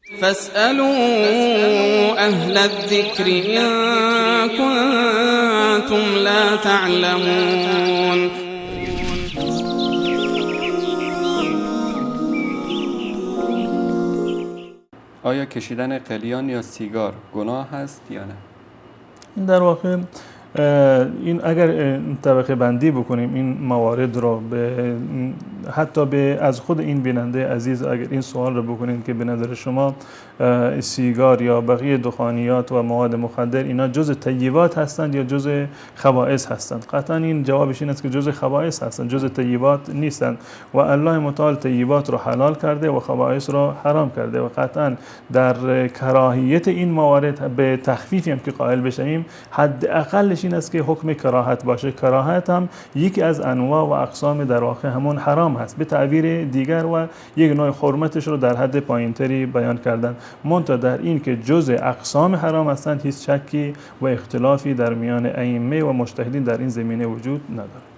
فاسألوا أهل الذكر إن كنتم لا تعلمون. آیا کشیدن قلیان یا سیگار گناه هست یا نه؟ در واقع این اگر طبقه بندی بکنیم این موارد رو حتی از خود این بیننده عزیز اگر این سوال رو بکنیم که به نظر شما سیگار یا بقیه دخانیات و مواد مخدر اینا جزء طیبات هستند یا جزء خبائث هستند، قطعا این جوابش این است که جزء خبائث هستند، جزء طیبات نیستند و الله متعال طیبات رو حلال کرده و خبائث رو حرام کرده و قطعا در کراهیت این موارد به تخفیفی هم که قائل بشیم حداقلش این است که حکم کراهت باشه. کراهت هم یکی از انواع و اقسام در واقع همون حرام هست، به تعبیر دیگر و یک نوع حرمتش رو در حد پایینتری بیان کردن. منتها در این که جزء اقسام حرام هستند هیچ شکی و اختلافی در میان ائمه و مجتهدین در این زمینه وجود ندارد.